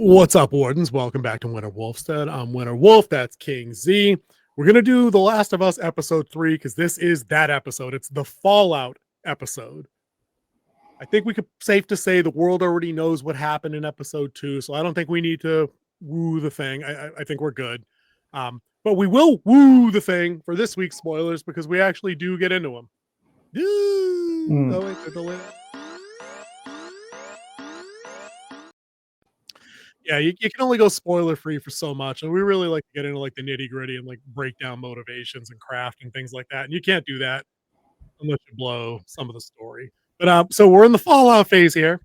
What's up, Wardens? Welcome back to Winter Wolfstead. I'm Winter Wolf. That's King Z. We're going to do The Last of Us episode 3 because this is that episode. It's the Fallout episode. I think we could safe to say the world already knows what happened in episode 2, so I don't think we need to woo the thing. I think we're good. But we will woo the thing for this week's spoilers because we actually do get into them. Yeah, you can only go spoiler free for so much, and we really like to get into like the nitty gritty and like break down motivations and craft and things like that. And you can't do that unless you blow some of the story. But so we're in the Fallout phase here.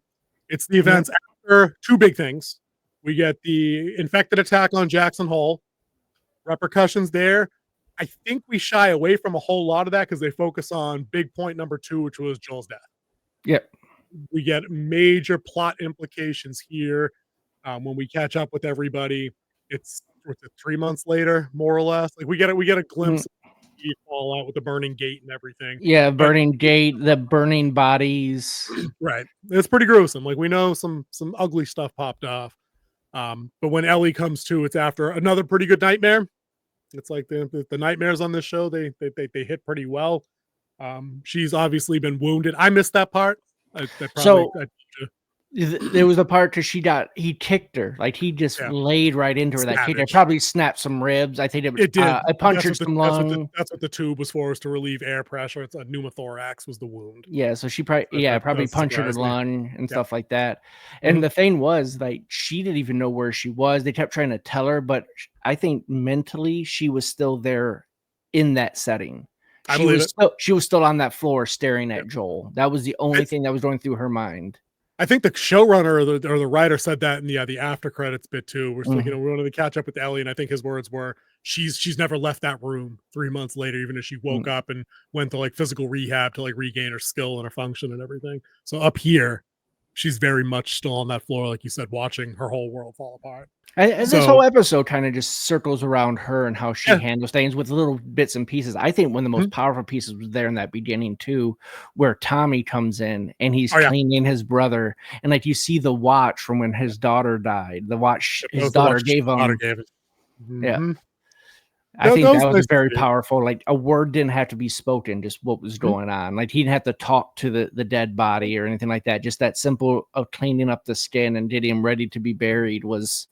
It's the events after two big things. We get the infected attack on Jackson Hole, repercussions there. I think we shy away from a whole lot of that because they focus on big point number 2, which was Joel's death. Yep. We get major plot implications here. When we catch up with everybody, it's 3 months later, more or less. Like we get a glimpse of the Fallout with the burning gate and everything. Yeah, burning gate, the burning bodies. Right, it's pretty gruesome. Like we know some ugly stuff popped off. But when Ellie comes to, it's after another pretty good nightmare. It's like the nightmares on this show, they hit pretty well. She's obviously been wounded. I missed that part. There was a part where he kicked her, like he just laid right into her. That kick, it probably snapped some ribs. I think it did. I punctured some lung. That's what the tube was for, was to relieve air pressure. It's a pneumothorax was the wound. Yeah, so she probably punctured her lung and stuff like that. And the thing was, like, she didn't even know where she was. They kept trying to tell her, but I think mentally she was still there in that setting. She was still on that floor staring at Joel. That was the only thing that was going through her mind. I think the showrunner or the writer said that in the after credits bit too. We're we wanted to catch up with Ellie, and I think his words were, "She's never left that room 3 months later, even if she woke up and went to like physical rehab to like regain her skill and her function and everything." So up here, she's very much still on that floor, like you said, watching her whole world fall apart. And this whole episode kind of just circles around her and how she handles things with little bits and pieces. I think one of the most powerful pieces was there in that beginning too, where Tommy comes in and he's cleaning his brother, and like you see the watch from when his daughter died. The watch his daughter gave him. Yeah, I think that was very powerful. Like a word didn't have to be spoken, just what was going on. Like he didn't have to talk to the dead body or anything like that. Just that simple of cleaning up the skin and getting him ready to be buried was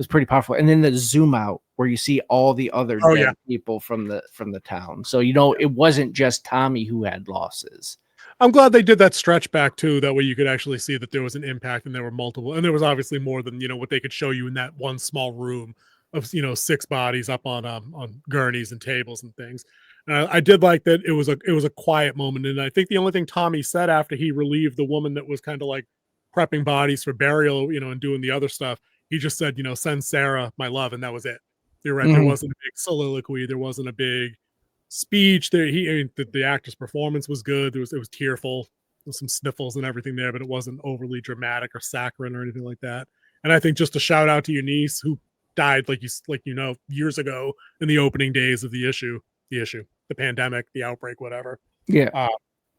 pretty powerful. And then the zoom out where you see all the other dead people from the town. So, it wasn't just Tommy who had losses. I'm glad they did that stretch back too. That way you could actually see that there was an impact and there were multiple, and there was obviously more than, what they could show you in that one small room of, 6 bodies up on gurneys and tables and things. I did like that it was a quiet moment. And I think the only thing Tommy said after he relieved the woman that was kind of like prepping bodies for burial, and doing the other stuff, he just said, send Sarah my love, and that was it. You're right. There wasn't a big soliloquy. There wasn't a big speech. The actor's performance was good. It was tearful. There was some sniffles and everything there, but it wasn't overly dramatic or saccharine or anything like that. And I think just a shout out to your niece who died, years ago in the opening days of the pandemic, the outbreak, whatever. Yeah.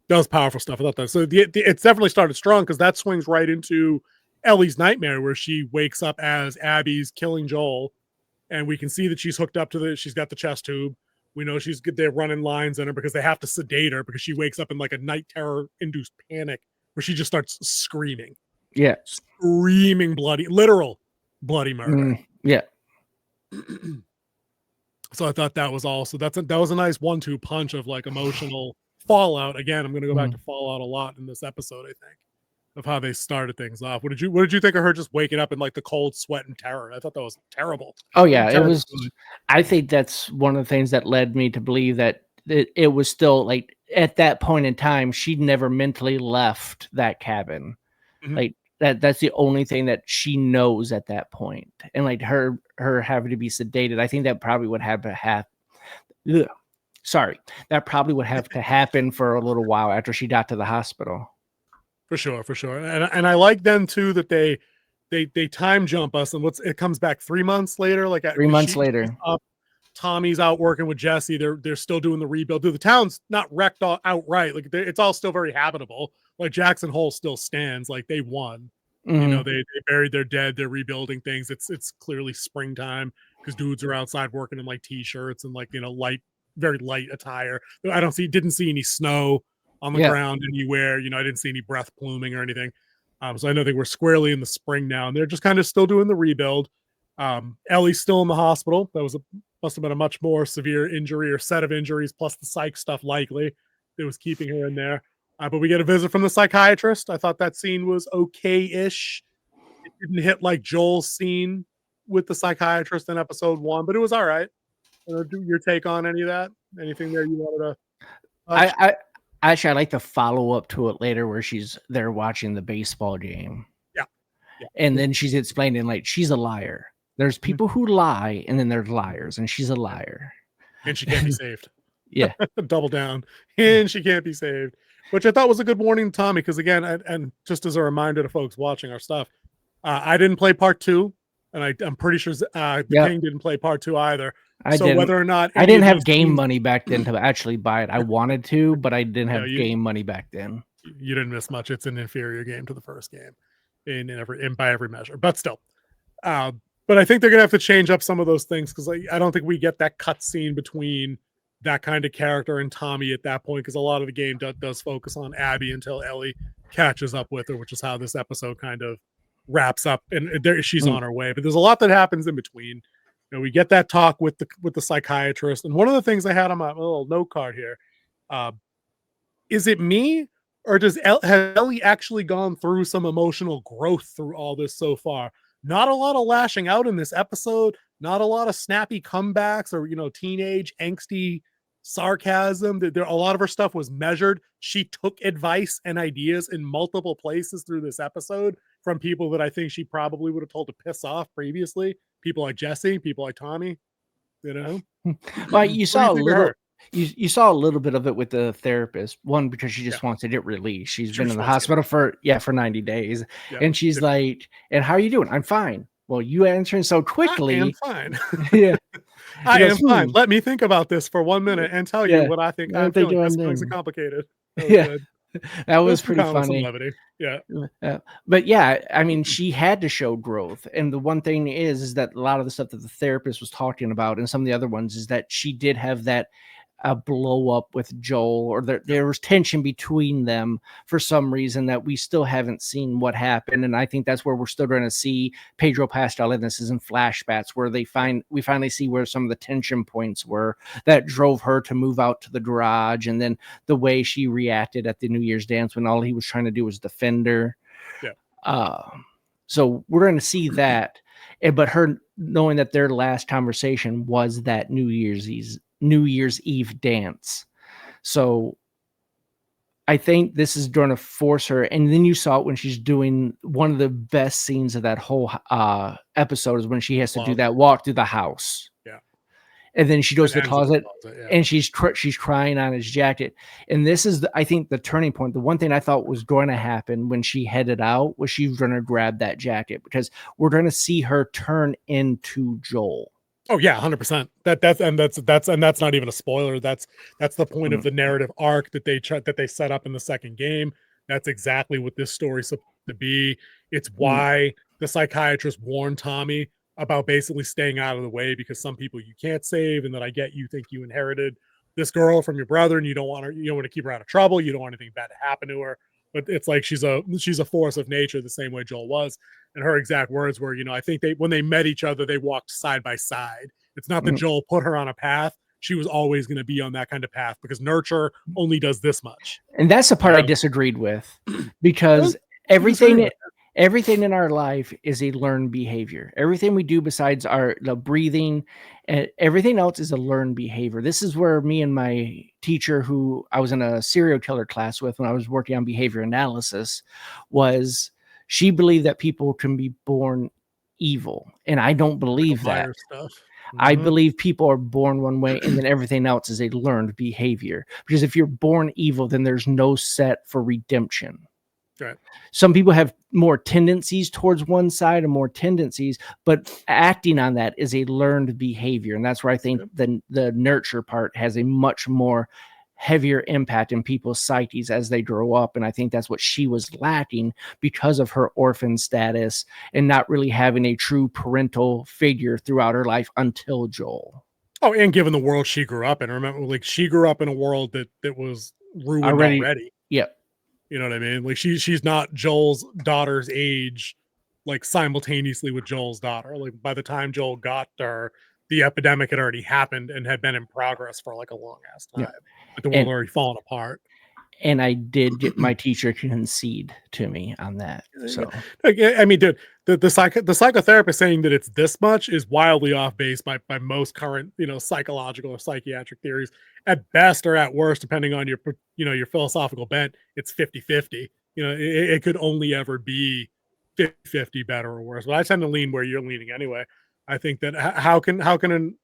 That was powerful stuff. I thought that. So it's definitely started strong because that swings right into Ellie's nightmare, where she wakes up as Abby's killing Joel, and we can see that she's hooked up to she's got the chest tube. We know they're running lines on her because they have to sedate her because she wakes up in like a night terror induced panic where she just starts screaming. Yeah. Screaming literal bloody murder. Yeah. So I thought that was also, that was a nice 1-2 punch of like emotional fallout. Again, I'm going to go back to Fallout a lot in this episode, I think, of how they started things off. What did you think of her just waking up in like the cold sweat and terror? I thought that was terrible. Oh yeah, it was. I think that's one of the things that led me to believe that it was still like at that point in time, she'd never mentally left that cabin. Like that's the only thing that she knows at that point. And like her having to be sedated, I think that probably would have to happen. That probably would have to happen for a little while after she got to the hospital. For sure. And I like then too that they time jump us, and it comes back 3 months later. Like 3 months later, Tommy's out working with Jesse. They're still doing the rebuild. The town's not wrecked outright. Like it's all still very habitable. Like Jackson Hole still stands. Like they won. You know, Mhm. they buried their dead. They're rebuilding things. It's clearly springtime because dudes are outside working in like t-shirts and like light, very light attire. I didn't see any snow on the Yeah. ground anywhere. I didn't see any breath pluming or anything. So I know they were squarely in the spring now, and they're just kind of still doing the rebuild. Ellie's still in the hospital. Must have been a much more severe injury or set of injuries, plus the psych stuff likely that was keeping her in there. But we get a visit from the psychiatrist. I thought that scene was okay-ish. It didn't hit like Joel's scene with the psychiatrist in episode 1, but it was all right. Do your take on any of that? Anything there you wanted to touch? I actually, I like the follow-up to it later where she's there watching the baseball game, Yeah. Yeah. and then she's explaining, like, she's a liar. There's Mhm. people who lie, and then there's liars, and she's a liar. And she can't be saved. Yeah. Double down. And she can't be saved, which I thought was a good warning to Tommy, because again, and just as a reminder to folks watching our stuff, I didn't play part 2, and I'm pretty sure the Yep. King didn't play part 2 either. I So didn't. whether or not I any didn't of have these game scenes, money back then to actually buy it. I wanted to, but I didn't have you game money back then. you didn't miss much. It's an inferior game to the first game in by every measure, but still. Uh, but I think they're gonna have to change up some of those things, because I don't think we get that cut scene between that kind of character and Tommy at that point, because a lot of the game does focus on Abby until Ellie catches up with her, which is how this episode kind of wraps up, and she's on her way. But there's a lot that happens in between. We get that talk with the psychiatrist, and one of the things I had on my little note card here, uh, is it me, or has Ellie actually gone through some emotional growth through all this so far? Not a lot of lashing out in this episode, not a lot of snappy comebacks or teenage angsty sarcasm. There a lot of her stuff was measured. She took advice and ideas in multiple places through this episode from people that I think she probably would have told to piss off previously. People like Jesse, people like Tommy. Well, you What do you saw a think of little. her? You saw a little bit of it with the therapist. One, because she just Yeah, wanted it released. She's she been in just the wants to get hospital for 90 days, yeah. and she's like, "And how are you doing?" "I'm fine." "Well, you answering so I am quickly." fine. Yeah, I goes, am fine. Let me think about this for 1 minute and tell you Yeah, what I think I I'm think feeling, you're because on feelings are then. complicated. That was Yeah, good. that was There's some pretty comedy, some funny. levity. Yeah. But yeah, I mean, she had to show growth, and the one thing is that a lot of the stuff that the therapist was talking about, and some of the other ones, is that she did have that a blow up with Joel, or there was tension between them for some reason that we still haven't seen what happened. And I think that's where we're still going to see Pedro Pascal in this, is in flashbacks, where we finally see where some of the tension points were that drove her to move out to the garage, and then the way she reacted at the New Year's dance when all he was trying to do was defend her. Yeah. So we're going to see that. But her knowing that their last conversation was that New Year's Eve dance. So I think this is going to force her. And then you saw it when she's doing one of the best scenes of that whole episode, is when she has to do that walk through the house. Yeah. And then she goes to the closet, Yeah. and she's crying on his jacket. And this is, I think, the turning point. The one thing I thought was going to happen when she headed out was she was going to grab that jacket, because we're going to see her turn into Joel. Oh yeah, 100%. That's not even a spoiler. That's the point of the narrative arc that they set up in the second game. That's exactly what this story's supposed to be. It's why the psychiatrist warned Tommy about basically staying out of the way, because some people you can't save, and that I get you think you inherited this girl from your brother, and you don't want to keep her out of trouble. You don't want anything bad to happen to her. But it's like she's a force of nature, the same way Joel was. And her exact words were, I think when they met each other, they walked side by side. It's not that Joel put her on a path. She was always going to be on that kind of path, because nurture only does this much. And that's the part I disagreed with, because everything in our life is a learned behavior. Everything we do besides the breathing, and everything else is a learned behavior. This is where me and my teacher, who I was in a serial killer class with when I was working on behavior analysis, she believed that people can be born evil. And I don't believe that. I believe people are born one way, and then everything else is a learned behavior. Because if you're born evil, then there's no set for redemption. Right. Some people have more tendencies towards one side and more tendencies, but acting on that is a learned behavior. And that's where I think the nurture part has a much more heavier impact in people's psyches as they grow up. And I think that's what she was lacking because of her orphan status and not really having a true parental figure throughout her life until Joel. Oh, and given the world she grew up in, remember, like she grew up in a world that was ruined already. Yep. You know what I mean? Like she's not Joel's daughter's age, like simultaneously with Joel's daughter. Like by the time Joel got to her, the epidemic had already happened and had been in progress for like a long ass time. Yep. Like the world already fallen apart. And I did get my teacher to concede to me on that. So I mean, dude, the psychotherapist saying that it's this much is wildly off base by most current, psychological or psychiatric theories. At best or at worst, depending on your your philosophical bent, it's 50-50. It could only ever be 50-50 better or worse. But I tend to lean where you're leaning anyway. I think that how can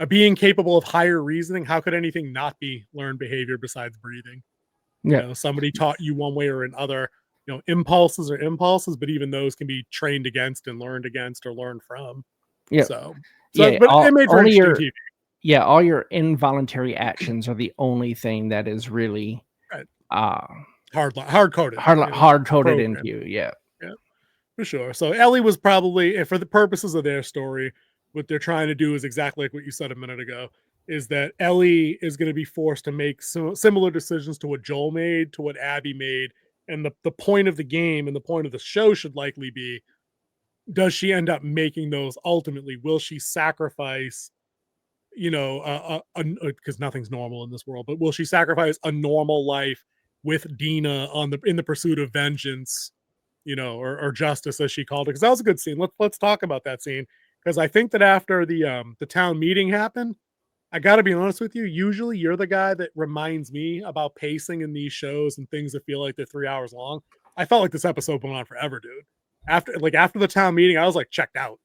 a being capable of higher reasoning, how could anything not be learned behavior besides breathing? yeah, Somebody taught you one way or another. Impulses are impulses, but even those can be trained against and learned against or learned from. yeah, So yeah. but it made for interesting TV. Yeah, all your involuntary actions are the only thing that is really Right. hard coded into you. Yeah, for sure. So Ellie was probably, for the purposes of their story, what they're trying to do is exactly like what you said a minute ago. Is that Ellie is going to be forced to make similar decisions to what Joel made, to what Abby made. And the point of the game and the point of the show should likely be, does she end up making those ultimately? Will she sacrifice, because nothing's normal in this world, but will she sacrifice a normal life with Dina in the pursuit of vengeance, or justice, as she called it? Because that was a good scene. Let's talk about that scene. Because I think that after the town meeting happened, I got to be honest with you. Usually you're the guy that reminds me about pacing in these shows and things that feel like they're 3 hours long. I felt like this episode went on forever, dude. After the town meeting, I was like checked out.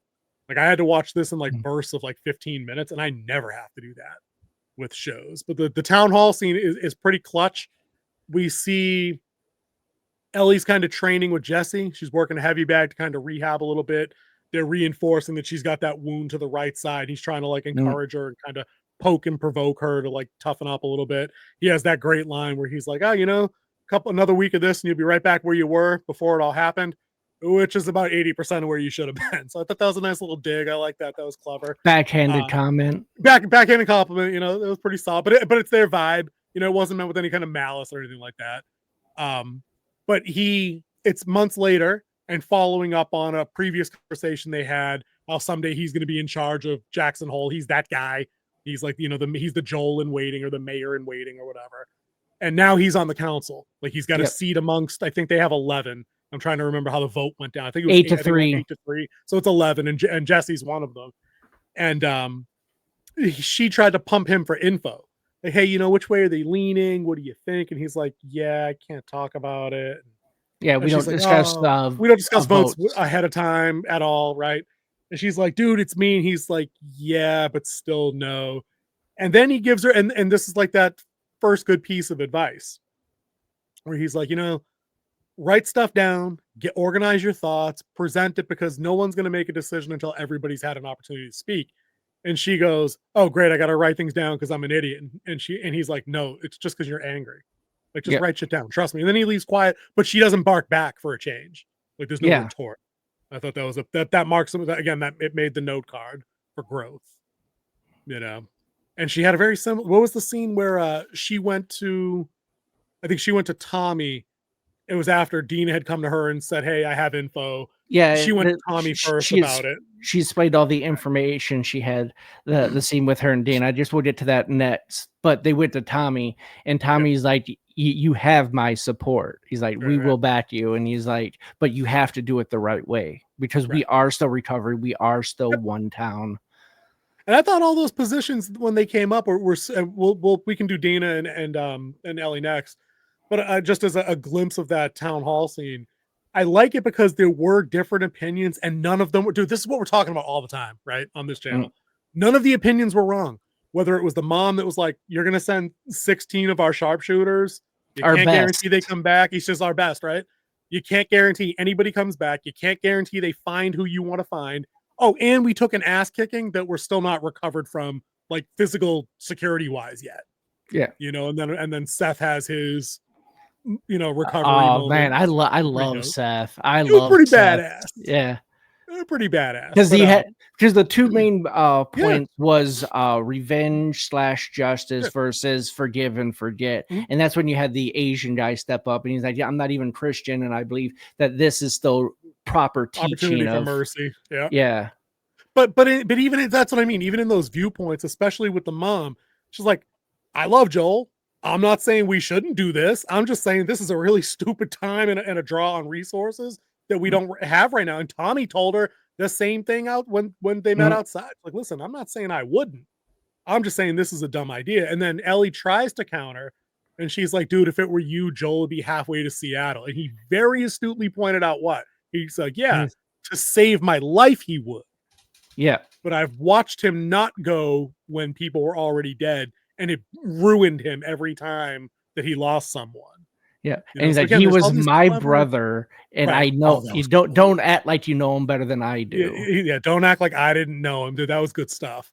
Like I had to watch this in like bursts of like 15 minutes, and I never have to do that with shows. But the town hall scene is pretty clutch. We see Ellie's kind of training with Jesse. She's working a heavy bag to kind of rehab a little bit. They're reinforcing that she's got that wound to the right side. He's trying to like encourage her and kind of poke and provoke her to like toughen up a little bit. He has that great line where he's like, oh, another week of this and you'll be right back where you were before it all happened, which is about 80% of where you should have been. So I thought that was a nice little dig. I like that. That was clever. Backhanded comment. Backhanded compliment. It was pretty solid, but it's their vibe. It wasn't meant with any kind of malice or anything like that. But it's months later and following up on a previous conversation they had, how someday he's going to be in charge of Jackson Hole. He's that guy. He's like, he's the Joel in waiting or the mayor in waiting or whatever. And now he's on the council. Like he's got a seat amongst, I think they have 11. I'm trying to remember how the vote went down. I think it was 8-3. 8-3. So it's 11 and Jesse's one of them. And she tried to pump him for info. Like, hey, which way are they leaning? What do you think? And he's like, yeah, I can't talk about it. Yeah, we don't discuss votes ahead of time at all, right? And she's like, dude, it's me. And he's like, yeah, but still no. And then he gives her, and this is like that first good piece of advice where he's like, write stuff down, organize your thoughts, present it, because no one's going to make a decision until everybody's had an opportunity to speak. And she goes, oh, great, I got to write things down because I'm an idiot. And he's like, no, it's just because you're angry. Like, just write shit down. Trust me. And then he leaves quiet, but she doesn't bark back for a change. Like, there's no retort. I thought that was that marks some, again, that it made the note card for growth, and she had a very similar, what was the scene where she went to Tommy. It was after Dina had come to her and said, hey, I have info. Yeah, she went to Tommy first about it. She displayed all the information she had, the scene with her and Dina. I just will get to that next, but they went to Tommy, and Tommy's like, you have my support. He's like, we will back you. And he's like, but you have to do it the right way, because we are still recovering. We are still one town. And I thought all those positions when they came up we can do Dina and Ellie next, but just as a glimpse of that town hall scene, I like it because there were different opinions and none of them were, dude, this is what we're talking about all the time, right? On this channel. None of the opinions were wrong. Whether it was the mom that was like, you're going to send 16 of our sharpshooters. You can't guarantee they come back. He's just our best, right? You can't guarantee anybody comes back. You can't guarantee they find who you want to find. Oh, and we took an ass kicking that we're still not recovered from, like physical security wise yet. Yeah. And then Seth has his, recovery Oh moment. man, I Pretty love dope. Seth. I It was love pretty Seth. badass. Yeah. Pretty badass. Because But he had because the two main yeah, points was revenge / justice yeah. versus forgive and forget. Mhm. And that's when you had the Asian guy step up and he's like, yeah, I'm not even Christian, and I believe that this is still proper Opportunity teaching for of mercy. Yeah. yeah. But even that's what I mean. Even in those viewpoints, especially with the mom, she's like, "I love Joel. I'm not saying we shouldn't do this. I'm just saying this is a really stupid time and a draw on resources that we don't have right now." And Tommy told her the same thing out when they met outside. Like, listen, I'm not saying I wouldn't. I'm just saying this is a dumb idea. And then Ellie tries to counter, and she's like, "Dude, if it were you, Joel would be halfway to Seattle." And he very astutely pointed out what he's like, "Yeah, to save my life, he would." Yeah. But I've watched him not go when people were already dead, and it ruined him every time that he lost someone. Yeah. And he's So like, again, he there's all was these my clever, brother, and right? I Oh, know that you was cool. don't act like you know him better than I Yeah, do. yeah, don't act like I didn't know him, dude. That was good stuff.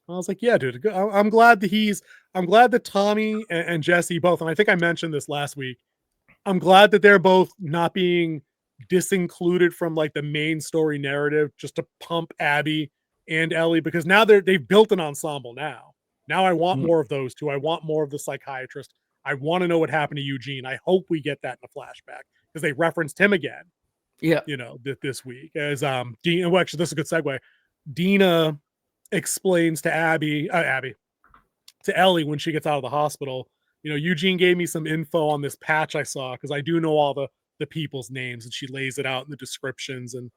I was like, yeah, dude. I'm glad that I'm glad that Tommy and Jesse both, and I think I mentioned this last week. I'm glad that they're both not being disincluded from like the main story narrative just to pump Abby and Ellie, because now they've built an ensemble now. Now I want more of those two. I want more of the psychiatrist. I want to know what happened to Eugene. I hope we get that in a flashback because they referenced him again. Yeah. This week as Dina. Well, actually, this is a good segue. Dina explains to to Ellie when she gets out of the hospital. Eugene gave me some info on this patch I saw because I do know all the people's names, and she lays it out in the descriptions and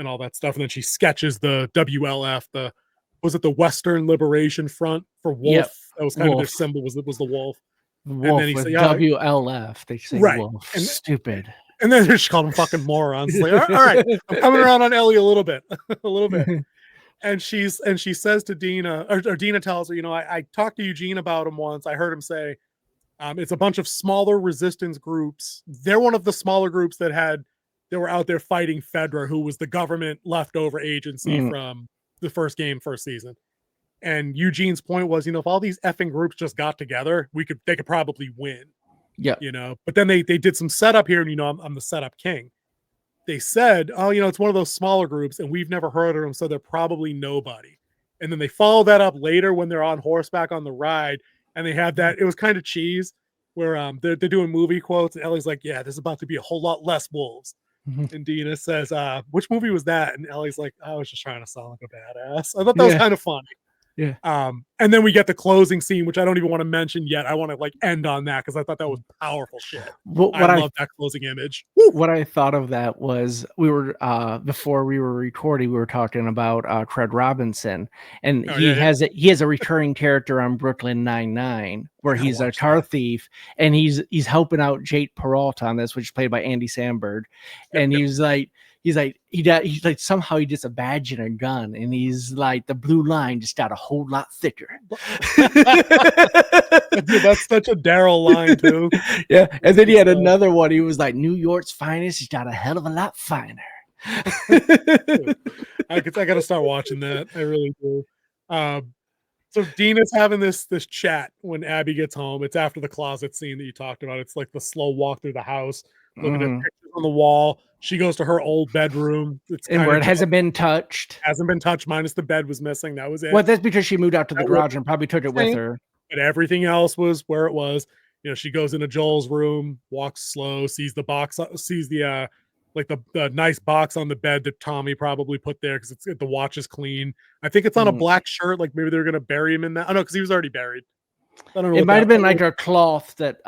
all that stuff. And then she sketches the WLF, was it the Western Liberation Front for Wolf? Yep. That was kind of their symbol, was the wolf. Wolf And then he with said, yeah, WLF. They say right. wolf. And stupid. And then they just called them fucking morons. Like, all right, I'm coming around on Ellie a little bit. And she says to Dina, or Dina tells her, I talked to Eugene about him once. I heard him say, it's a bunch of smaller resistance groups. They're one of the smaller groups that were out there fighting Fedra, who was the government leftover agency from the first season. And Eugene's point was, if all these effing groups just got together, they could probably win. Yeah. But then they did some setup here, and I'm the setup king. They said, oh, it's one of those smaller groups, and we've never heard of them, so they're probably nobody. And then they follow that up later when they're on horseback on the ride, and they have that. It was kind of cheese where they're doing movie quotes, and Ellie's like, yeah, there's about to be a whole lot less wolves. And Dina says, which movie was that? And Ellie's like, I was just trying to sound like a badass. I thought that was kind of funny. Yeah. And then we get the closing scene, which I don't even want to mention yet. I want to end on that because I thought that was powerful shit. I love that closing image. Woo! What I thought of that was we were before we were recording, we were talking about Craig Robinson, and he has a recurring character on Brooklyn Nine-Nine where he's a car thief, and he's helping out Jake Peralta on this, which is played by Andy Samberg, and he's like somehow he gets a badge and a gun, and he's like, the blue line just got a whole lot thicker. Dude, that's such a Daryl line too. Yeah, and then he had another one. He was like, New York's finest. He's got a hell of a lot finer. I got to start watching that. I really do. So Dina's having this chat when Abby gets home. It's after the closet scene that you talked about. It's like the slow walk through the house, looking at pictures on the wall. She goes to her old bedroom. Where it hasn't been touched. Hasn't been touched, minus the bed was missing. That was it. Well, that's because she moved out to the garage and probably took it with her. But everything else was where it was. She goes into Joel's room, walks slow, sees the box, sees the the nice box on the bed that Tommy probably put there because the watch is clean. I think it's on a black shirt. Like maybe they're gonna bury him in that. Oh no, because he was already buried. I don't know. It might have been like a cloth that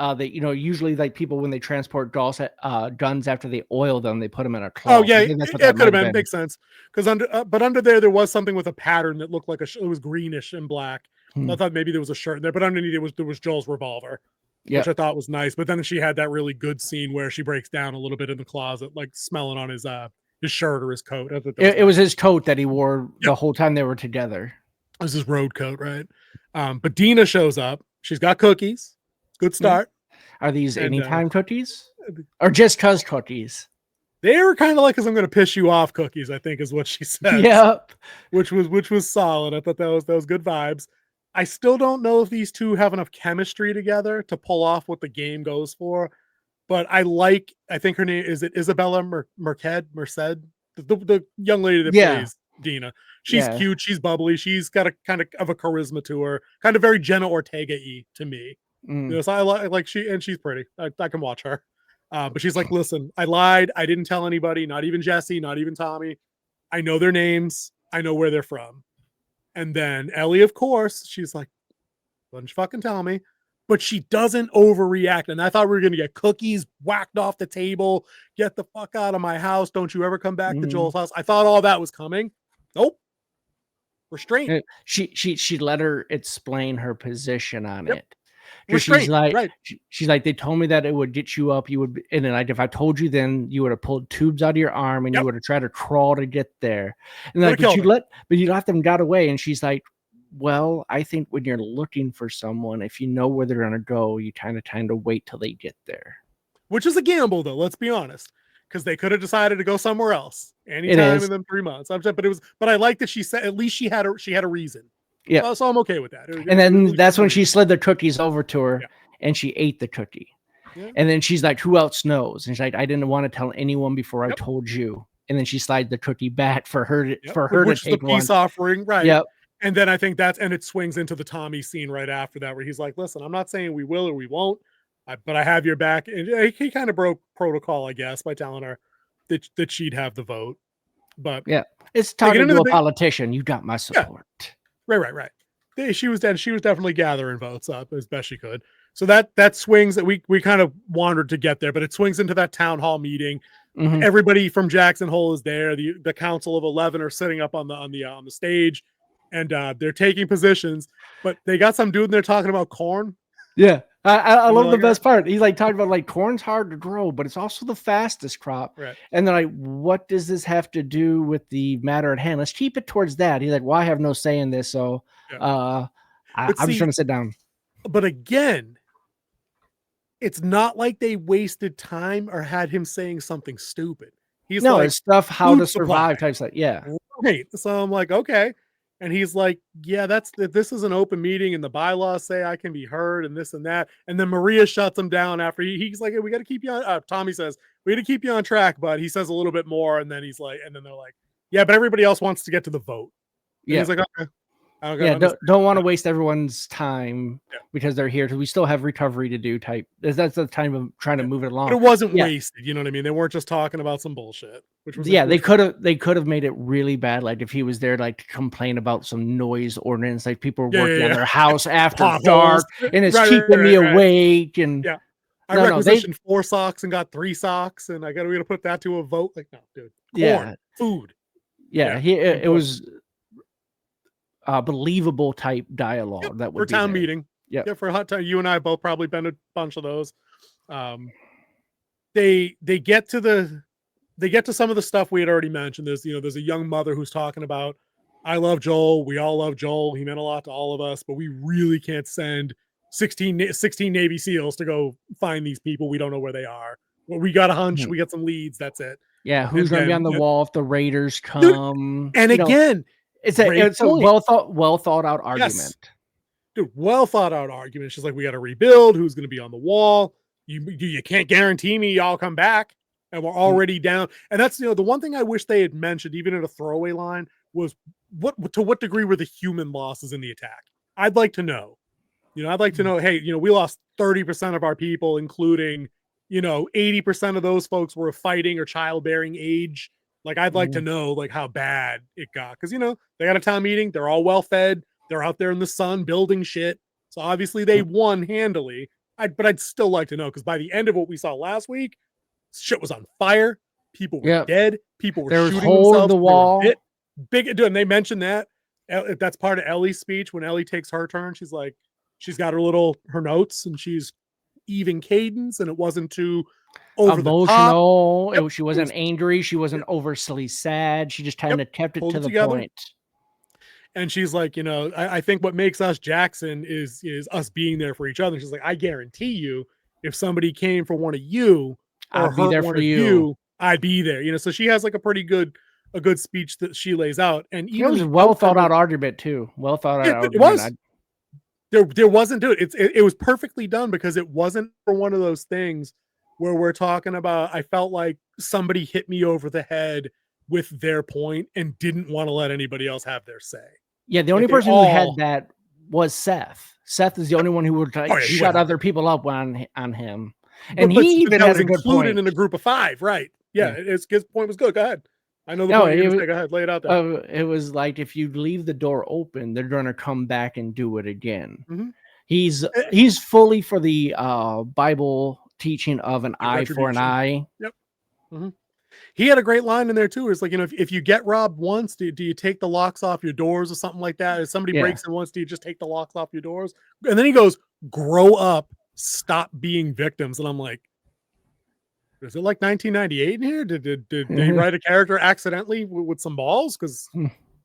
usually like people when they transport guns after they oil them, they put them in a cloth. Oh yeah, it could have been. Makes sense because under there was something with a pattern that looked like it was greenish and black. I thought maybe there was a shirt there, but underneath there was Joel's revolver, which I thought was nice. But then she had that really good scene where she breaks down a little bit in the closet, like smelling on his shirt or his coat. It was his coat that he wore the whole time they were together. It was his road coat, right? But Dina shows up. She's got cookies. Good start. Are these anytime cookies or just cuz cookies? They were kind of like, because I'm going to piss you off cookies, I think is what she said. Yep. Which was solid. I thought that was good vibes. I still don't know if these two have enough chemistry together to pull off what the game goes for. But I think her name is it Isabella Merced, the young lady that Yeah. plays Dina. She's Yeah. cute. She's bubbly. She's got a kind of a charisma to her, kind of very Jenna Ortega-y to me. Mm. So I like she's pretty. I can watch her. But she's like, listen, I lied. I didn't tell anybody, not even Jesse, not even Tommy. I know their names. I know where they're from. And then Ellie, of course, she's like, why don't you fucking tell me? But she doesn't overreact. And I thought we were going to get cookies whacked off the table. Get the fuck out of my house. Don't you ever come back to Joel's house. I thought all that was coming. Nope. Restraint. She let her explain her position on it. Restraint. She's like, right. She's like, they told me that it would get you up. You would, and then like, if I told you, then you would have pulled tubes out of your arm and you would have tried to crawl to get there. And like, but you let them get away. And she's like, well, I think when you're looking for someone, if you know where they're gonna go, you kind of wait till they get there. Which is a gamble, though. Let's be honest, because they could have decided to go somewhere else anytime in them 3 months. But I like that she said at least she had a reason. Yeah, so I'm okay with that. And then that's when she slid the cookies over to her, and she ate the cookie. Yeah. And then she's like, "Who else knows?" And she's like, "I didn't want to tell anyone before I told you." And then she slides the cookie back for her to which take the peace offering, right? Yep. And then I think it swings into the Tommy scene right after that, where he's like, "Listen, I'm not saying we will or we won't, but I have your back." And he kind of broke protocol, I guess, by telling her that she'd have the vote. But yeah, it's talking to a politician. You got my support. Yeah. Right. She was definitely gathering votes up as best she could. So that swings that we kind of wandered to get there, but it swings into that town hall meeting. Mm-hmm. Everybody from Jackson Hole is there. The Council of 11 are sitting up on the stage, and they're taking positions. But they got some dude in there talking about corn. Yeah, I love the best part. He's like talking about like corn's hard to grow, but it's also the fastest crop. Right. And they're like, what does this have to do with the matter at hand? Let's keep it towards that. He's like, well, I have no say in this, so I'm just trying to sit down. But again, it's not like they wasted time or had him saying something stupid. He's like, it's stuff how to survive type stuff. Yeah. Right. So I'm like, okay. And he's like, yeah, this is an open meeting and the bylaws say I can be heard and this and that. And then Maria shuts him down after he's like, hey, we got to keep you on. Tommy says, we got to keep you on track, but he says a little bit more. And then he's like, and then they're like, yeah, but everybody else wants to get to the vote. And he's like, okay. Don't want to waste everyone's time because they're here. Because we still have recovery to do. That's the time of trying to move it along. But it wasn't wasted. You know what I mean? They weren't just talking about some bullshit. Which was they could have made it really bad. Like if he was there, like to complain about some noise ordinance, like people were working on their house after dark, and it's keeping me awake. And I requisitioned 4 socks and got 3 socks, and we're gonna put that to a vote. Like no, dude, corn, food. It was. Believable type dialogue that would for town meeting. Yeah, for a hot time. You and I both probably been a bunch of those. They get to some of the stuff we had already mentioned. There's a young mother who's talking about, I love Joel. We all love Joel. He meant a lot to all of us, but we really can't send 16 Navy SEALs to go find these people. We don't know where they are. Well, we got a hunch. We got some leads. That's it. Yeah, who's going to be on the wall if the Raiders come? And again. It's a well thought out argument. Yes. Dude, well thought out argument. She's like, we got to rebuild. Who's going to be on the wall? You can't guarantee me y'all come back, and we're already down. And that's the one thing I wish they had mentioned, even in a throwaway line, was to what degree were the human losses in the attack? I'd like to know. I'd like to know. Hey, we lost 30% of our people, including 80% of those folks were fighting or childbearing age. Like, I'd like to know, like, how bad it got. Because, they got a town meeting. They're all well-fed. They're out there in the sun building shit. So, obviously, they won handily. But I'd still like to know. Because by the end of what we saw last week, shit was on fire. People were dead. People were shooting themselves. In the wall. And they mentioned that. That's part of Ellie's speech. When Ellie takes her turn, she's like, she's got her notes. And she's even cadence. And it wasn't too... emotional. She wasn't angry. She wasn't overly sad. She just kind of kept it to the point. And she's like, I think what makes us Jackson is us being there for each other. She's like, I guarantee you, if somebody came for one of you or I'd be there for you, I'd be there. So she has like a good speech that she lays out. And it was a well thought out argument too. Well thought out argument. It was. There wasn't, dude. It was perfectly done because it wasn't for one of those things where we're talking about. I felt like somebody hit me over the head with their point and didn't want to let anybody else have their say. Yeah, the only Like person who had that was Seth. Seth is the only one who would like shut other people up on him. And he even that had was a good included point in a group of 5, right? Yeah, his point was good. Go ahead. I know the No, point you're going to say. Go ahead, lay it out there. it was like if you leave the door open, they're going to come back and do it again. Mm-hmm. He's fully for the Bible teaching of an eye for an eye. Yep. Mm-hmm. He had a great line in there too. It's like, you know, if you get robbed once, do you take the locks off your doors or something like that? If somebody breaks in once, do you just take the locks off your doors? And then he goes, grow up, stop being victims. And I'm like, is it like 1998 in here? Did they write a character accidentally with some balls? Because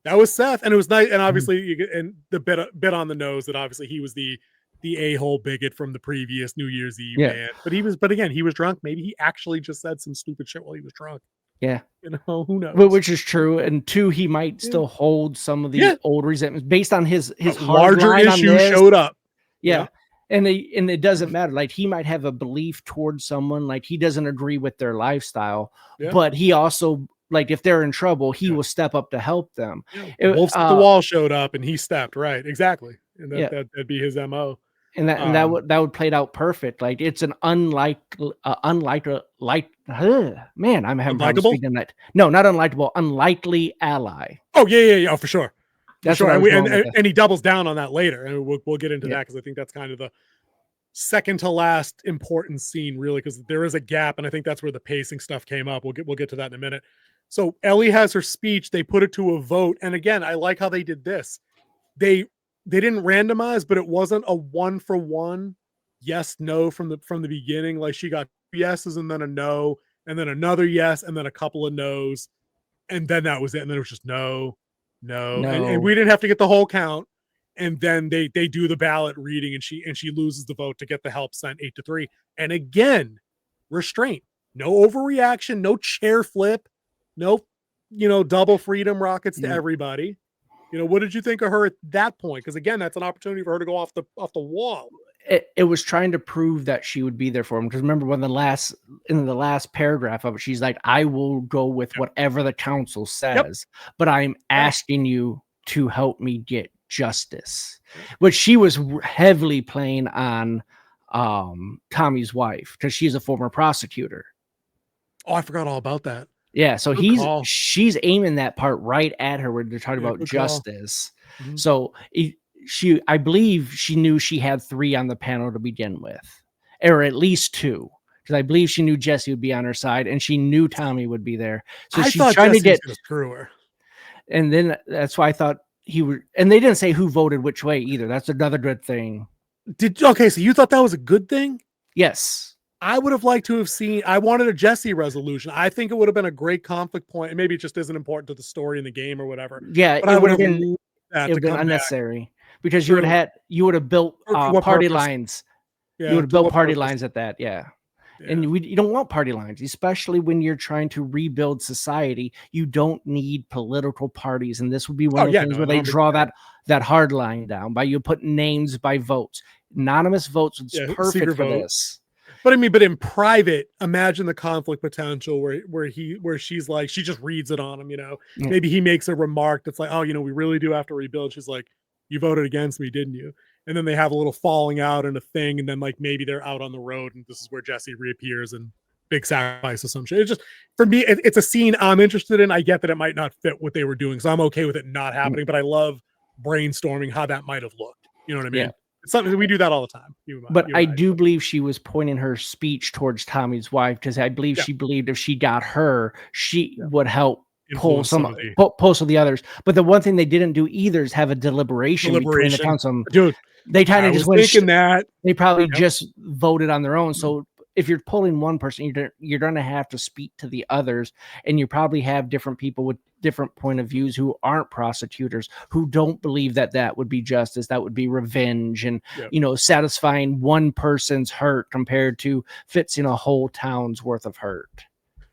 that was Seth, and it was nice. And obviously, you get and the bit on the nose that obviously he was the a-hole bigot from the previous New Year's Eve band. But again, he was drunk. Maybe he actually just said some stupid shit while he was drunk. Yeah, you know, who knows? Which is true. And 2, he might still hold some of the old resentments based on his larger issue showed up. Yeah. And it doesn't matter. Like he might have a belief towards someone, like he doesn't agree with their lifestyle, but he also, like if they're in trouble, he will step up to help them. Wolves at the wall showed up and he stepped, right? Exactly. And that'd be his MO. And that would play it out perfect. Like it's an unlikely, man, I'm having problems speaking that. No, not unlikable, unlikely ally. Oh yeah, for sure. That's sure. What and he doubles down on that later, and we'll get into that because I think that's kind of the second to last important scene, really, because there is a gap, and I think that's where the pacing stuff came up. We'll get to that in a minute. So Ellie has her speech. They put it to a vote, and again, I like how they did this. They didn't randomize, but it wasn't a 1-for-1 yes no from the beginning. Like she got 2 yeses and then a no, and then another yes, and then a couple of no's, and then that was it. And then it was just no. And we didn't have to get the whole count. And then they do the ballot reading, and she loses the vote to get the help sent 8-3. And again, restraint, no overreaction, no chair flip, no, double freedom rockets to everybody. What did you think of her at that point? Because again, that's an opportunity for her to go off the wall. It was trying to prove that she would be there for him. Because remember when in the last paragraph of it, she's like, I will go with whatever the council says, but I'm asking you to help me get justice, which she was heavily playing on Tommy's wife because she's a former prosecutor. Oh, I forgot all about that. Yeah, so she's aiming that part right at her when they're talking about justice. Mm-hmm. So I believe she knew she had 3 on the panel to begin with, or at least 2, because I believe she knew Jesse would be on her side, and she knew Tommy would be there. So she's trying to get screw her. And then that's why I thought he would. And they didn't say who voted which way either. That's another good thing. So you thought that was a good thing? Yes. I would have liked to have seen. I wanted a Jesse resolution. I think it would have been a great conflict point, and maybe it just isn't important to the story in the game or whatever. Yeah, but it would have been unnecessary because you would have built party lines. Yeah, you would have built party lines at that. Yeah. And you don't want party lines, especially when you're trying to rebuild society. You don't need political parties, and this would be one of the things where they draw that hard line down by you put names by votes. Anonymous votes is perfect for this. But but in private, imagine the conflict potential where she's like, she just reads it on him, Maybe he makes a remark that's like, oh, we really do have to rebuild. She's like, you voted against me, didn't you? And then they have a little falling out and a thing, and then like maybe they're out on the road, and this is where Jesse reappears and big sacrifice or some shit. It's just, for me, it's a scene I'm interested in. I get that it might not fit what they were doing, so I'm okay with it not happening, but I love brainstorming how that might have looked. You know what I mean? Yeah. It's something we do that all the time. I do believe she was pointing her speech towards Tommy's wife because I believe she believed if she got her, she would help pull some of the others. But the one thing they didn't do either is have a deliberation. Between the council. Dude, they kind of just went thinking that they probably just voted on their own. So if you're pulling one person, you're going to have to speak to the others, and you probably have different people with different point of views who aren't prosecutors, who don't believe that would be justice, that would be revenge, and satisfying one person's hurt compared to fixing a whole town's worth of hurt.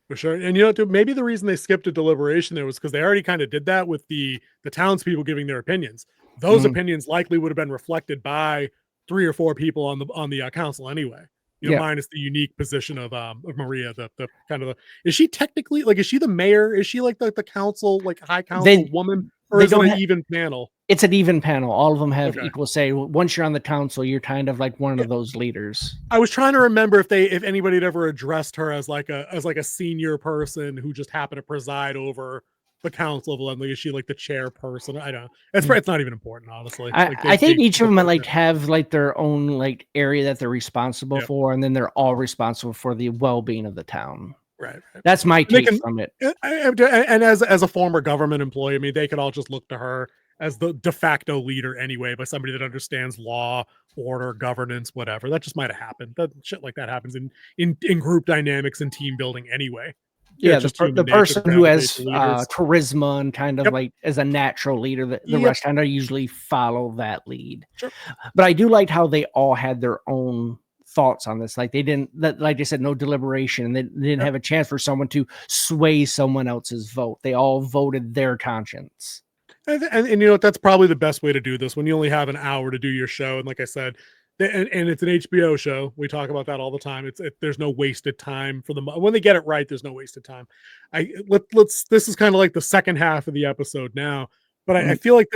For sure. And maybe the reason they skipped a deliberation there was because they already kind of did that with the townspeople giving their opinions. those opinions likely would have been reflected by 3 or 4 people on the council anyway. Minus the unique position of Maria, the kind of is she technically like, is she the mayor? Is she like the council, like high council woman, or is it an even panel? It's an even panel. All of them have equal say. Once you're on the council, you're kind of like one of those leaders. I was trying to remember if anybody had ever addressed her as like a senior person who just happened to preside over the council of Lemley. Is she like the chairperson? I don't know. It's not even important, honestly. I think each of them like have like their own like area that they're responsible for, and then they're all responsible for the well-being of the town. Right. That's my take from it. And as a former government employee, I mean, they could all just look to her as the de facto leader anyway, by somebody that understands law, order, governance, whatever. That just might have happened. That shit like that happens in group dynamics and team building anyway. Yeah, the person who has charisma and kind of like as a natural leader, the rest kind of usually follow that lead. Sure. But I do like how they all had their own thoughts on this. Like they didn't, like I said, no deliberation, and they didn't have a chance for someone to sway someone else's vote. They all voted their conscience. And that's probably the best way to do this when you only have an hour to do your show. And like I said, and it's an HBO show. We talk about that all the time. There's no wasted time for them. When they get it right, there's no wasted time. This is kind of like the second half of the episode now, but I feel like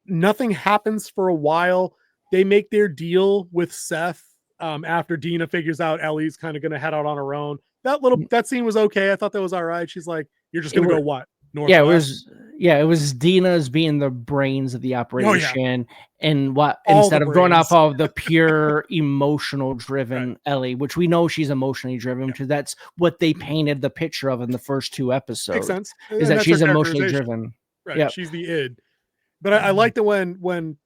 nothing happens for a while. They make their deal with Seth after Dina figures out Ellie's kind of going to head out on her own. That scene was okay. I thought that was all right. She's like, you're just going to go what? Northwest? It was Dina's being the brains of the operation, and instead of going off of the pure emotional driven Ellie, which we know she's emotionally driven because that's what they painted the picture of in the first 2 episodes. Makes sense. Is that she's emotionally driven. Right. Yep. She's the id. But I like that when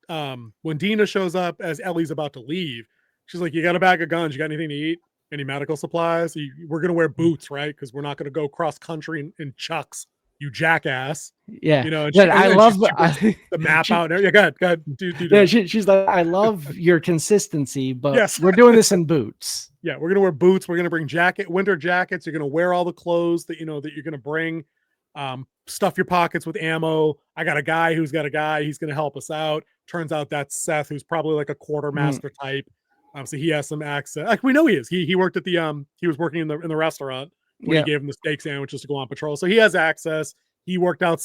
Dina shows up as Ellie's about to leave, she's like, you got a bag of guns, you got anything to eat? Any medical supplies? We're gonna wear boots, right? Because we're not gonna go cross country in Chucks. You jackass. Yeah. And I love the map out there. Yeah, go ahead. Do she's like, I love your consistency, but we're doing this in boots. Yeah, we're gonna wear boots. We're gonna bring winter jackets. You're gonna wear all the clothes that that you're gonna bring. Stuff your pockets with ammo. I got a guy who's got a guy. He's gonna help us out. Turns out that's Seth, who's probably like a quartermaster type. So he has some access. Like we know he is. He worked at the he was working in the restaurant. When he gave him the steak sandwiches to go on patrol. So he has access. He worked out.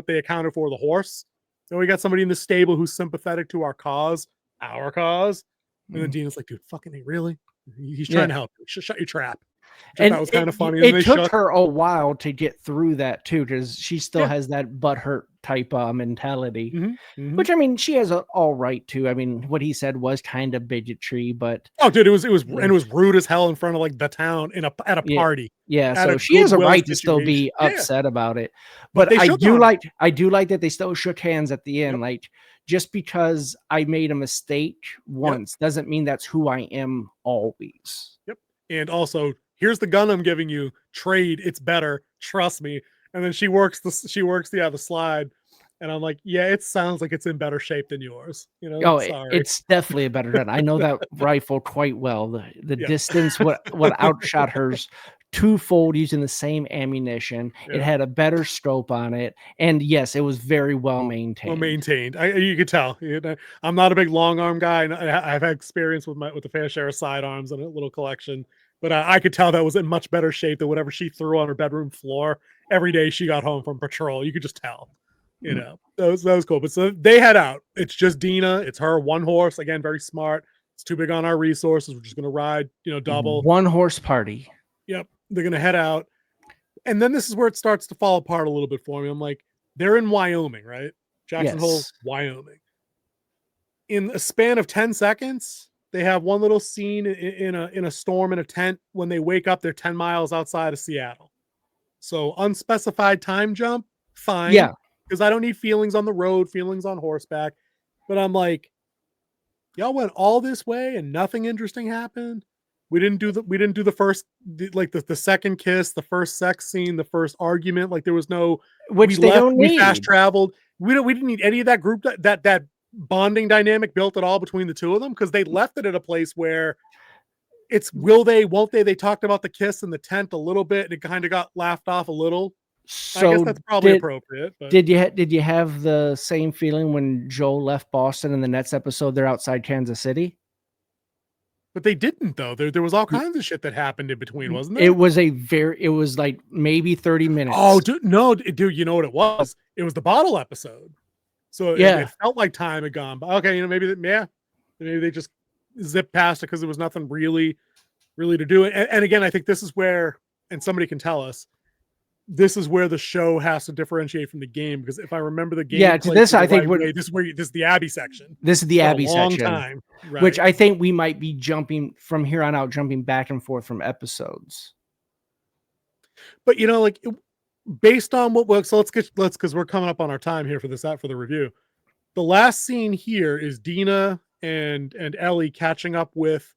They accounted for the horse. So we got somebody in the stable who's sympathetic to our cause. And then Dina's like, dude, fucking really? He's trying to help you. Shut your trap. And that was kind of funny. It took her a while to get through that too, because she still has that butthurt type mentality, which I mean, she has all right to. I mean, what he said was kind of bigotry, but dude, it was rude as hell in front of like the town at a party. Yeah, so she has a right to still be upset about it. But I do like that they still shook hands at the end. Like, just because I made a mistake once doesn't mean that's who I am always. Yep. And also, here's the gun I'm giving you. Trade, it's better. Trust me. And then she works the slide, and I'm like, yeah, it sounds like it's in better shape than yours. It's definitely a better gun. I know that rifle quite well. The distance what outshot hers twofold using the same ammunition. It had a better scope on it, and yes, it was very well maintained. You could tell. I'm not a big long arm guy, and I've had experience with the fair share of sidearms and a little collection. But I could tell that was in much better shape than whatever she threw on her bedroom floor every day she got home from patrol. You could just tell, that was cool. But so they head out. It's just Dina. It's her, one horse. Again, very smart. It's too big on our resources. We're just going to ride, double. One horse party. Yep. They're going to head out. And then this is where it starts to fall apart a little bit for me. I'm like, they're in Wyoming, right? Jackson Hole, Wyoming. In a span of 10 seconds, they have one little scene in a storm in a tent. When they wake up, they're 10 miles outside of Seattle. So unspecified time jump, fine. Yeah. Because I don't need feelings on the road, feelings on horseback. But I'm like, y'all went all this way and nothing interesting happened. We didn't do the first, like the second kiss, the first sex scene, the first argument. Like there was no, which they don't need. We fast traveled. We didn't need any of that group that bonding dynamic built at all between the two of them, because they left it at a place where it's will they, won't they? They talked about the kiss in the tent a little bit, and it kind of got laughed off a little. I guess So that's probably appropriate. But did you have the same feeling when Joe left Boston in the next episode? They're outside Kansas City. But they didn't though. There was all kinds of shit that happened in between, wasn't there? It was like maybe 30 minutes. Oh, dude, no, dude, you know what it was? It was the bottle episode. So it felt like time had gone. But okay, maybe they just zipped past it because there was nothing really to do. And again, I think this is where, and somebody can tell us, this is where the show has to differentiate from the game, because if I remember the game, to this I think this is the Abby section. This is the Abby section, time, right. Which I think we might be jumping from here on out, jumping back and forth from episodes. But like based on what works, so let's because we're coming up on our time here for the review. The last scene here is Dina and Ellie catching up with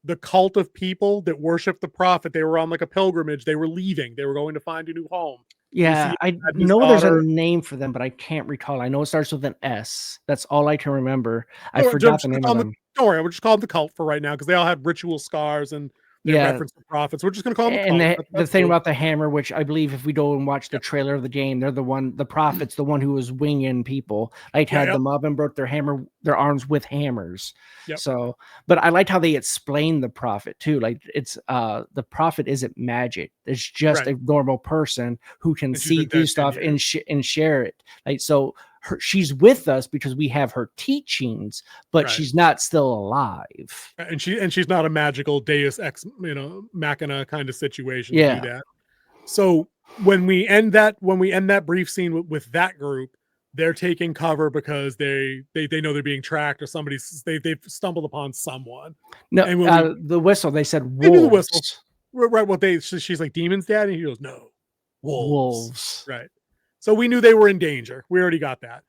the cult of people that worship the prophet. They were on like a pilgrimage. They were leaving. They were going to find a new home. Yeah, I know there's a name for them, but I can't recall. I know it starts with an S. That's all I can remember. I forgot the name of them. Don't worry, we'll just call them the cult for right now, because they all had ritual scars and they reference the prophets. We're just going to call them the cult. And the thing about the hammer, which I believe if we go and watch the trailer of the game, they're the prophet's the one who was winging people. Had them up and broke their arms with hammers. Yep. So, but I liked how they explained the prophet too. Like it's the prophet isn't magic. It's just a normal person who can see through stuff and share it. Like so. She's with us because we have her teachings, but she's not still alive. And she's not a magical Deus ex machina kind of situation to do that. So when we end that brief scene with that group, they're taking cover because they know they're being tracked, or they've stumbled upon someone. No, the whistle. They said wolves. They do the whistle. Right. Well, she's like, demons, Dad, and he goes, no, wolves. Right. So we knew they were in danger. We already got that.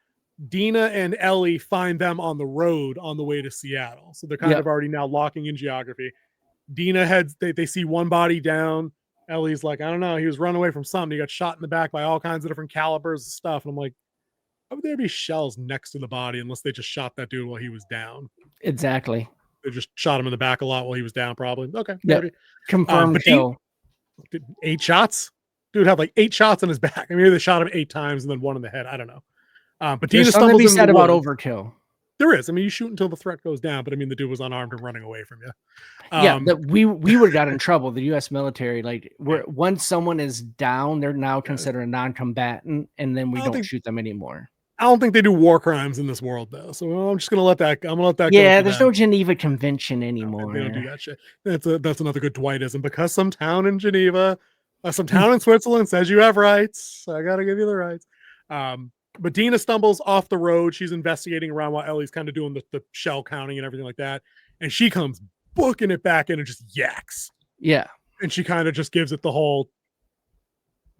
Dina and Ellie find them on the road on the way to Seattle. So they're kind of already now locking in geography. Dina heads, they see one body down. Ellie's like, I don't know. He was running away from something. He got shot in the back by all kinds of different calibers of stuff. And I'm like, how would there be shells next to the body unless they just shot that dude while he was down? Exactly. They just shot him in the back a lot while he was down, probably. Okay. Maybe. Confirmed kill. 8 shots? Dude had like 8 shots in his back. I mean, they shot him 8 times and then 1 in the head. I don't know. But Dina stumbles to be said about overkill. There is. I mean, you shoot until the threat goes down, but I mean, the dude was unarmed and running away from you. We would have got in trouble. The U.S. military, once someone is down, they're now considered a non-combatant, and then we don't shoot them anymore. I don't think they do war crimes in this world, though. So I'm just gonna let that. I'm gonna let that. Yeah, there's no Geneva Convention anymore. They don't do that shit. That's another good Dwightism, because some town in Geneva, some town in Switzerland says you have rights. So I gotta give you the rights. But Dina stumbles off the road. She's investigating around while Ellie's kind of doing the shell counting and everything like that. And she comes booking it back in and just yaks. Yeah. And she kind of just gives it the whole,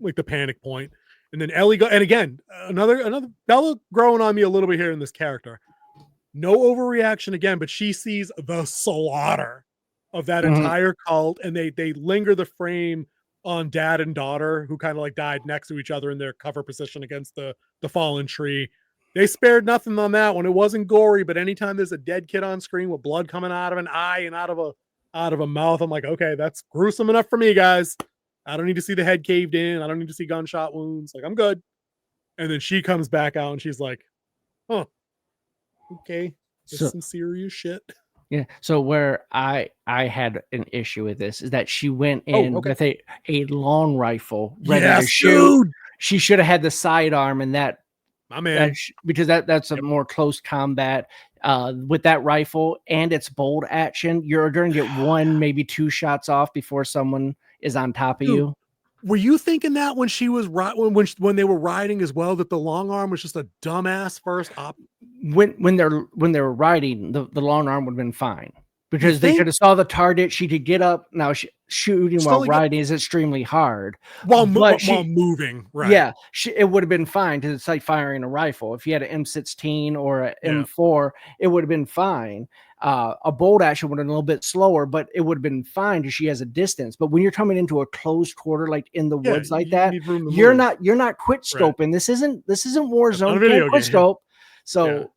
like, the panic point. And then Ellie and again, another Bella growing on me a little bit here in this character. No overreaction again, but she sees the slaughter of that entire cult, and they linger the frame on dad and daughter, who kind of like died next to each other in their cover position against the fallen tree. They spared nothing on that one. It wasn't gory, but anytime there's a dead kid on screen with blood coming out of an eye and out of a mouth, I'm like, okay, that's gruesome enough for me, guys. I don't need to see the head caved in. I don't need to see gunshot wounds. Like, I'm good. And then she comes back out and she's like, huh, okay, this is some serious shit. Yeah. So where I had an issue with this is that she went in with a long rifle ready to shoot. Dude. She should have had the sidearm, and that, my man, because that's a more close combat. With that rifle and its bolt action, you're going to get 1, maybe 2 shots off before someone is on top of you. Were you thinking that when she was when they were riding as well, that the long arm was just a dumbass first op? When they were riding, the long arm would have been fine, because they could have saw the target. She could get up. Now shooting while riding is extremely hard. While moving, right? Yeah, it would have been fine, because it's like firing a rifle. If you had an M16 or an M4, it would have been fine. A bolt action would have been a little bit slower, but it would have been fine because she has a distance. But when you're coming into a closed quarter, like in the woods like that, you're not quick scoping. Right. This isn't Warzone. You can't quick scope. So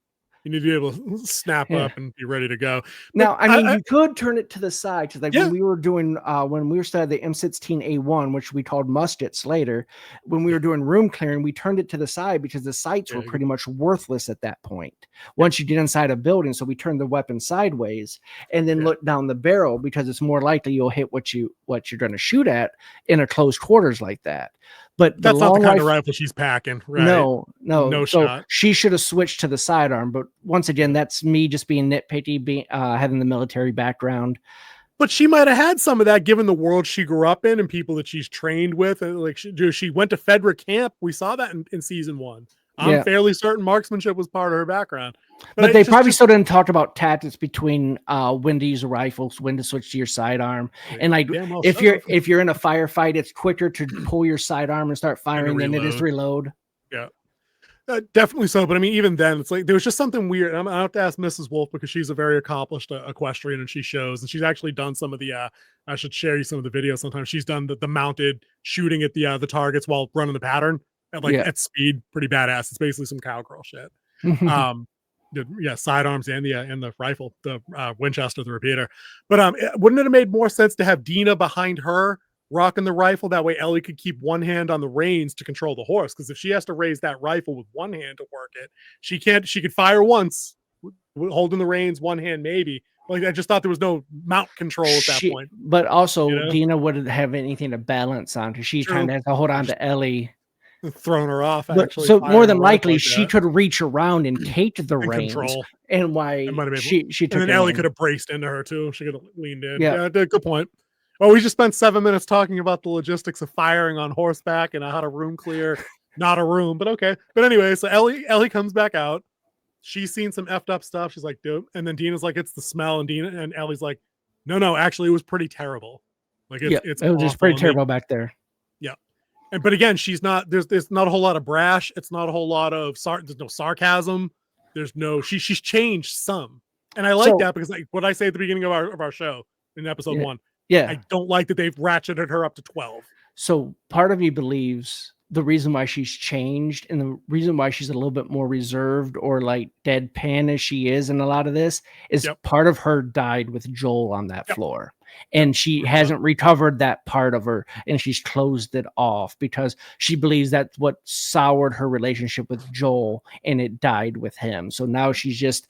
You need to be able to snap up and be ready to go. But Now, I mean, you could turn it to the side because, like, Yeah. when we were doing, when we were studying the M16A1, which we called muskets later, when we were doing room clearing, we turned it to the side because the sights were pretty much worthless at that point. Once you get inside a building, so we turned the weapon sideways and then look down the barrel because it's more likely you'll hit what you're going to shoot at in a close quarters like that. But that's not the kind of rifle she's packing, right? No. No So shot. she should have switched to the sidearm. But once again, that's me just being nitpicky, having the military background. But she might have had some of that given the world she grew up in and people that she's trained with. Like she went to Fedric camp. We saw that in season 1. I'm fairly certain marksmanship was part of her background. But they probably still didn't talk about tactics between when to use rifles, when to switch to your sidearm. And like if you're in a firefight, it's quicker to pull your sidearm and start firing than it is to reload. Yeah. Definitely so, but I mean, even then, it's like there was just something weird. I have to ask Mrs. Wolf because she's a very accomplished equestrian, and she shows, and she's actually done some of the. I should share you some of the videos. Sometimes she's done the mounted shooting at the targets while running the pattern at speed. Pretty badass. It's basically some cowgirl shit. Sidearms and the rifle, the Winchester, the repeater. But wouldn't it have made more sense to have Dina behind her? Rocking the rifle, that way Ellie could keep one hand on the reins to control the horse, because if she has to raise that rifle with one hand to work it, she could fire once holding the reins one hand maybe. Like I just thought there was no mount control at that point. But also Dina wouldn't have anything to balance on because she kind of has to hold on to Ellie, throwing her off. So more than likely she could reach around and take the reins control. And why she took, and then Ellie could have braced into her too. She could have leaned in. Yeah, good point. Well, we just spent 7 minutes talking about the logistics of firing on horseback and how to room clear, not a room, but okay. But anyway, so Ellie comes back out. She's seen some effed up stuff. She's like, dude. And then Dina's like, it's the smell. And Ellie's like, no, actually, it was pretty terrible. Like, it was just pretty terrible back there. Yeah. But again, she's not, there's not a whole lot of brash. It's not a whole lot of, there's no sarcasm. There's no, she's changed some. And I like that because like what I say at the beginning of our show in episode 1. Yeah. I don't like that they've ratcheted her up to 12. So part of me believes the reason why she's changed and the reason why she's a little bit more reserved or like deadpan as she is in a lot of this is part of her died with Joel on that floor. And she hasn't recovered that part of her and she's closed it off because she believes that's what soured her relationship with Joel and it died with him. So now she's just,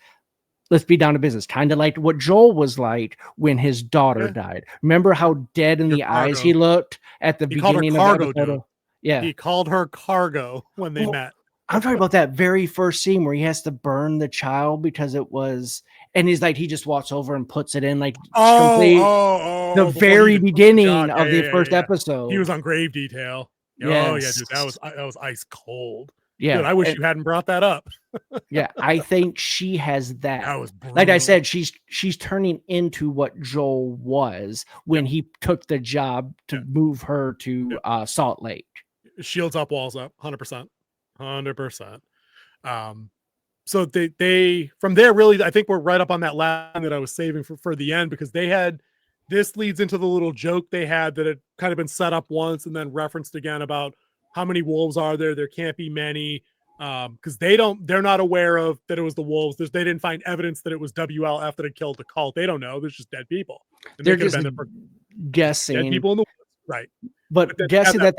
let's be down to business. Kind of like what Joel was like when his daughter died. Remember how dead in the eyes he looked at the beginning of the episode? Yeah. He called her cargo when they met. I'm talking about that very first scene where he has to burn the child because it was, and he's like, he just walks over and puts it in like the very beginning of the first episode. He was on grave detail. Yes. Oh yeah, dude, that was ice cold. Yeah, dude, I wish you hadn't brought that up. Yeah, I think she has that. That was brutal. Like I said, she's turning into what Joel was when he took the job to move her to Salt Lake. Shields up, walls up, 100%. So they from there really, I think we're right up on that line that I was saving for the end because they had. This leads into the little joke they had that had kind of been set up once and then referenced again about how many wolves are there? There can't be many because they're not aware of that it was the wolves. They didn't find evidence that it was WLF that had killed the cult. They don't know. There's just dead people. And they're just guessing. Dead people in the woods. Right. But guessing that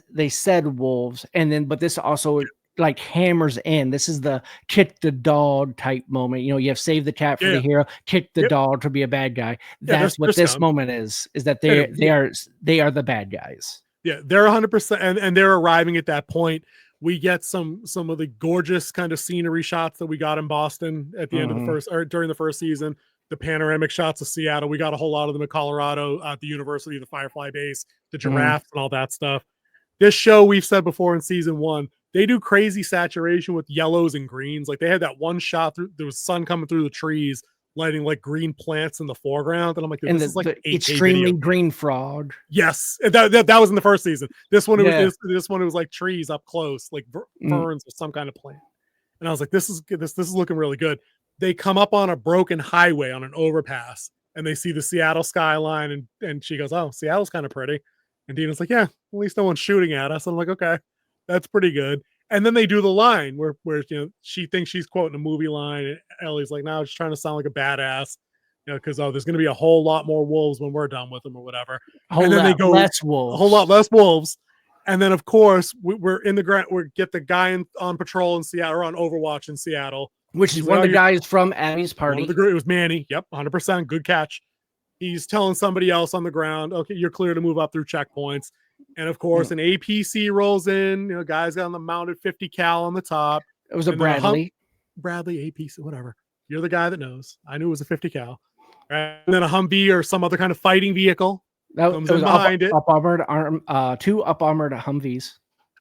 they said wolves. And then, but this also like hammers in. This is the kick the dog type moment. You know, you have save the cat for the hero, kick the dog to be a bad guy. That's what this moment is that they are the bad guys. Yeah, they're 100%, and they're arriving at that point. We get some of the gorgeous kind of scenery shots that we got in Boston at the end of the first or during the first season. The panoramic shots of Seattle. We got a whole lot of them in Colorado at the university, the Firefly base, the giraffes, and all that stuff. This show, we've said before in season 1, they do crazy saturation with yellows and greens. Like they had that one shot through there was sun coming through the trees, lighting like green plants in the foreground. And I'm like, this is like the extremely green frog. Yes. That was in the first season. This one, it was like trees up close, like ferns or some kind of plant. And I was like, this is looking really good. They come up on a broken highway on an overpass and they see the Seattle skyline and she goes, oh, Seattle's kind of pretty. And Dina's like, yeah, at least no one's shooting at us. And I'm like, okay, that's pretty good. And then they do the line where she thinks she's quoting a movie line, and Ellie's like, "No, just trying to sound like a badass." Because there's going to be a whole lot more wolves when we're done with them or whatever. A whole And then they lot go less a wolves. whole lot less wolves. And then, of course, we're in the ground. We get the guy on patrol in Seattle, or on Overwatch in Seattle, which is one of the guys from Abby's party. One of the group, it was Manny. Yep, 100%. Good catch. He's telling somebody else on the ground, "Okay, you're clear to move up through checkpoints." And of course, an APC rolls in. Guys got on the mounted 50 cal on the top. It was a Bradley. Bradley APC, whatever. You're the guy that knows. I knew it was a 50 cal. And then a Humvee or some other kind of fighting vehicle comes in behind it. Up armored two up armored Humvees.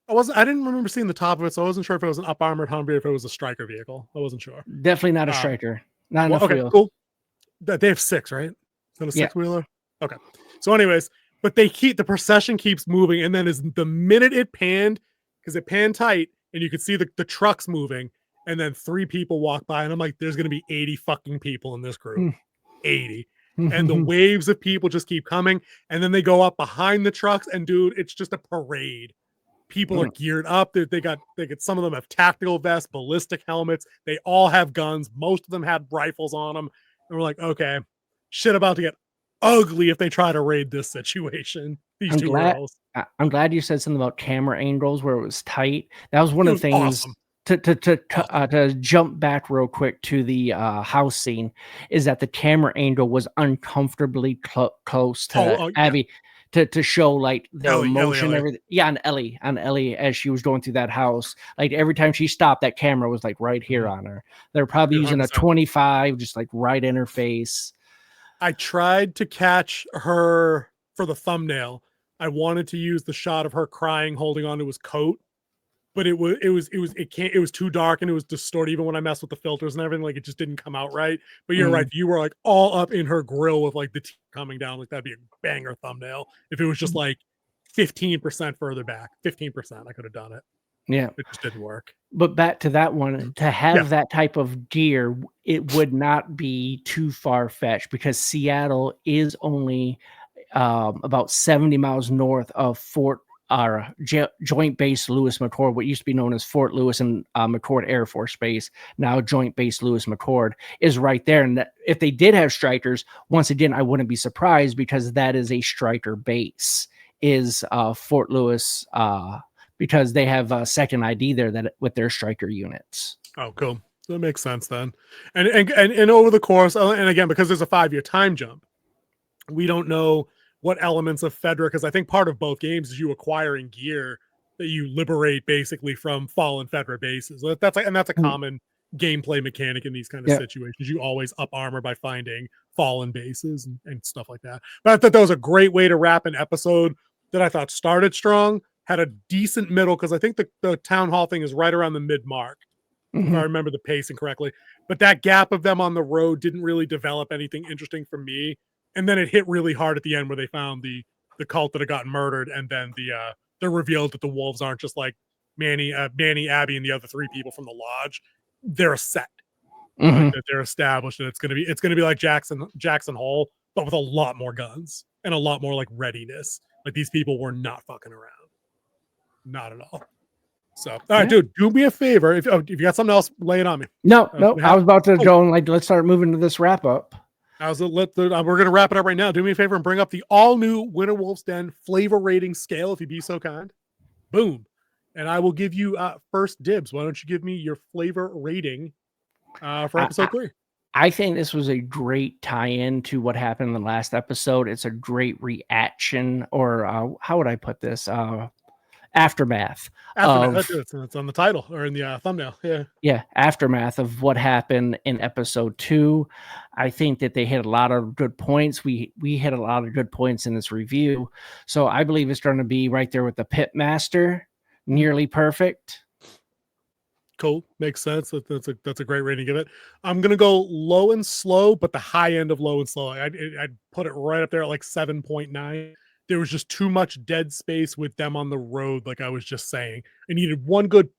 I didn't remember seeing the top of it, so I wasn't sure if it was an up armored Humvee or if it was a striker vehicle. I wasn't sure. Definitely not a striker. Not enough wheels. Cool. They have 6, right? Is that a 6-wheeler? Okay. So, anyways, but the procession keeps moving, and then the minute it panned, because it panned tight, and you could see the trucks moving, and then 3 people walk by, and I'm like, there's gonna be 80 fucking people in this group. 80. And the waves of people just keep coming, and then they go up behind the trucks, and dude, it's just a parade. People are geared up. They got some of them have tactical vests, ballistic helmets. They all have guns. Most of them had rifles on them. And we're like, okay, shit about to get ugly if they try to raid this situation. I'm glad you said something about camera angles where it was tight. That was one of the things. Awesome. To jump back real quick to the house scene, is that the camera angle was uncomfortably close to Abby. To show like the emotion, everything. Yeah, on Ellie as she was going through that house. Like every time she stopped, that camera was like right here on her. They're probably using a 25, just like right in her face. I tried to catch her for the thumbnail. I wanted to use the shot of her crying, holding onto his coat, but it was too dark and it was distorted. Even when I messed with the filters and everything, like it just didn't come out right. But you're right. You were like all up in her grill with like the teeth coming down. Like that'd be a banger thumbnail. If it was just like 15% further back, 15%, I could have done it. Yeah. It just didn't work. But back to that one, to have that type of gear, it would not be too far-fetched because Seattle is only about 70 miles north of Joint Base Lewis McChord, what used to be known as Fort Lewis and McChord Air Force Base, now Joint Base Lewis McChord, is right there. And if they did have strikers, once again, I wouldn't be surprised because that is a striker base, is Fort Lewis, because they have a second ID there that with their striker units. Oh, cool. That makes sense then. And over the course, and again, because there's a 5-year time jump, we don't know what elements of Fedra, because I think part of both games is you acquiring gear that you liberate basically from fallen Fedra bases. That's a common gameplay mechanic in these kind of situations. You always up armor by finding fallen bases and stuff like that. But I thought that was a great way to wrap an episode that I thought started strong, had a decent middle, because I think the town hall thing is right around the mid mark, if I remember the pacing correctly. But that gap of them on the road didn't really develop anything interesting for me. And then it hit really hard at the end where they found the cult that had gotten murdered, and then they're revealed that the wolves aren't just like Manny, Abby, and the other 3 people from the lodge. They're a set. That they're established, and it's gonna be like Jackson Hole, but with a lot more guns and a lot more like readiness. Like these people were not fucking around, not at all. So, all right, dude, do me a favor. If you got something else, lay it on me. No, I was about to go and like let's start moving to this wrap up. We're going to wrap it up right now. Do me a favor and bring up the all-new Winter Wolf's Den flavor rating scale, if you'd be so kind. Boom. And I will give you first dibs. Why don't you give me your flavor rating for episode 3? I think this was a great tie-in to what happened in the last episode. It's a great reaction, or how would I put this? Aftermath. It's on the title or in the thumbnail. Yeah. Aftermath of what happened in episode 2. I think that they hit a lot of good points. We hit a lot of good points in this review. So I believe it's going to be right there with the Pitmaster, nearly perfect. Cool. Makes sense. That's a great rating to give it. I'm going to go low and slow, but the high end of low and slow. I'd put it right up there at like 7.9. There was just too much dead space with them on the road, like I was just saying. I needed one good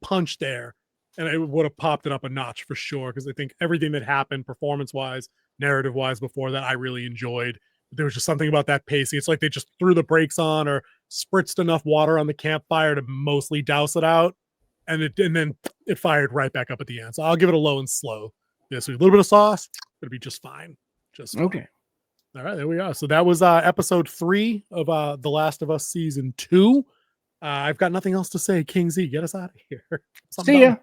punch there, and it would have popped it up a notch for sure, because I think everything that happened performance-wise, narrative-wise before that, I really enjoyed. There was just something about that pacing. It's like they just threw the brakes on or spritzed enough water on the campfire to mostly douse it out. and then it fired right back up at the end. So I'll give it a low and slow. Yeah, so a little bit of sauce, it'll be just fine. Just fine. Okay. All right, there we are. So that was episode 3 of The Last of Us season 2. I've got nothing else to say. King Z, get us out of here. See ya.